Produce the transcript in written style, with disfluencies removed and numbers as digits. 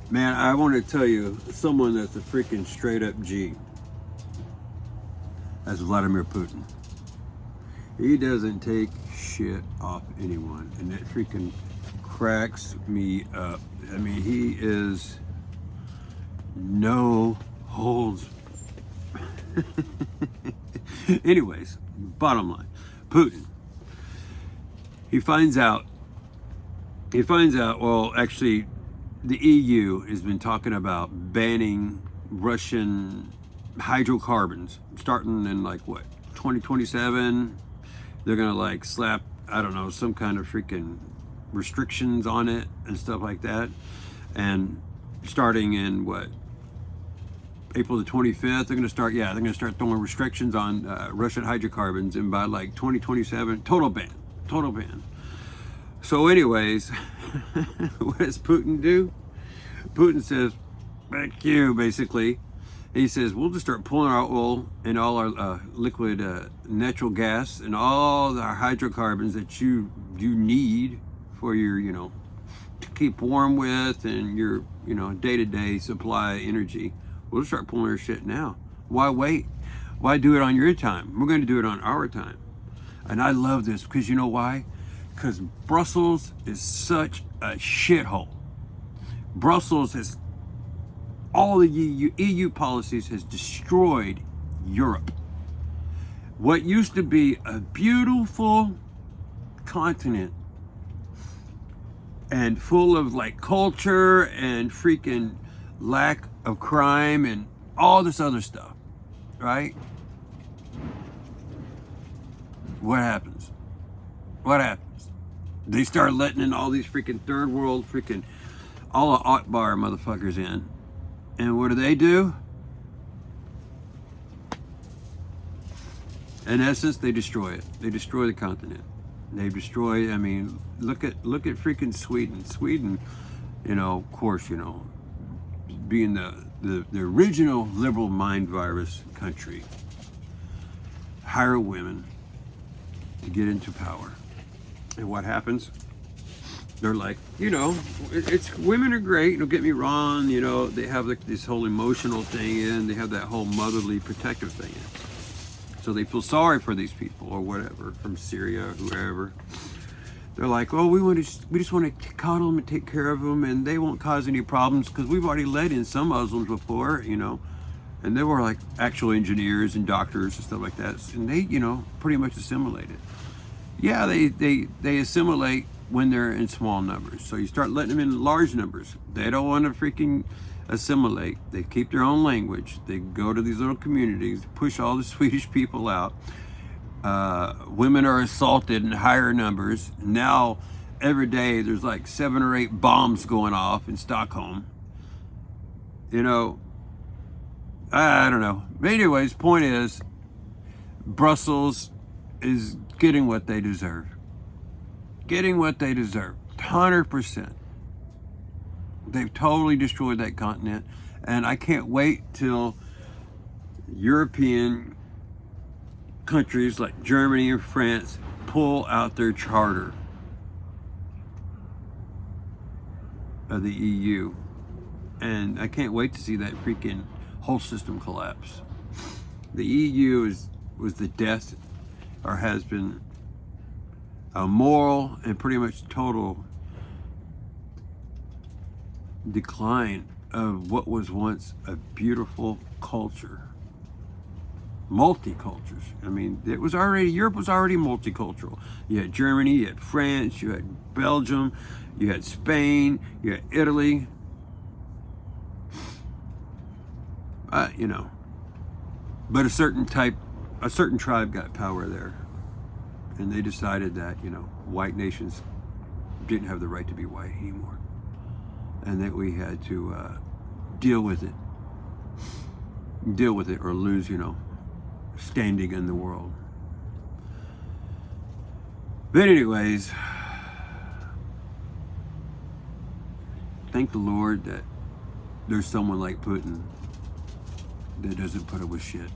Man, I want to tell you, someone that's a freaking straight up G. That's Vladimir Putin. He doesn't take shit off anyone, and that freaking cracks me up. I mean, he is no holds. Anyways, bottom line, Putin. He finds out. Well, actually, the EU has been talking about banning Russian hydrocarbons starting in like what 2027. They're gonna like slap, I don't know, some kind of freaking restrictions on it and stuff like that. And starting in what, April the 25th, they're gonna start throwing restrictions on Russian hydrocarbons, and by like 2027, total ban. So anyways, what does Putin do? Putin says, "Thank you," basically. He says, we'll just start pulling our oil and all our liquid natural gas and all our hydrocarbons that you need for your, to keep warm with and your, day-to-day supply energy. We'll start pulling our shit now. Why wait? Why do it on your time? We're going to do it on our time. And I love this because you know why? Because Brussels is such a shithole. Brussels has, all the EU policies has destroyed Europe. What used to be a beautiful continent and full of like culture and freaking lack of crime and all this other stuff, right? What happens? They start letting in all these freaking third world freaking Allah Akbar motherfuckers in. And what do? In essence, they destroy it. They destroy the continent. They destroy, I mean, look at freaking Sweden. Sweden, of course, being the original liberal mind virus country, hire women to get into power. And what happens? They're like, it's women are great. Don't get me wrong. They have like this whole emotional thing in. They have that whole motherly protective thing in. So they feel sorry for these people or whatever from Syria, whoever. They're like, oh, we just want to cuddle them and take care of them, and they won't cause any problems because we've already let in some Muslims before, and they were like actual engineers and doctors and stuff like that, and they, pretty much assimilated. Yeah, they assimilate when they're in small numbers. So you start letting them in large numbers. They don't want to freaking assimilate. They keep their own language. They go to these little communities, push all the Swedish people out. Women are assaulted in higher numbers. Now, every day there's like 7 or 8 bombs going off in Stockholm. I don't know. But anyways, point is, Brussels is getting what they deserve. 100%. They've totally destroyed that continent, and I can't wait till European countries like Germany and France pull out their charter of the EU, and I can't wait to see that freaking whole system collapse. The EU was the death, or has been a moral and pretty much total decline of what was once a beautiful culture. Multicultures. I mean, Europe was already multicultural. You had Germany, you had France, you had Belgium, you had Spain, you had Italy. But a certain tribe got power there. And they decided that, white nations didn't have the right to be white anymore. And that we had to deal with it or lose, standing in the world. But anyways, thank the Lord that there's someone like Putin that doesn't put up with shit.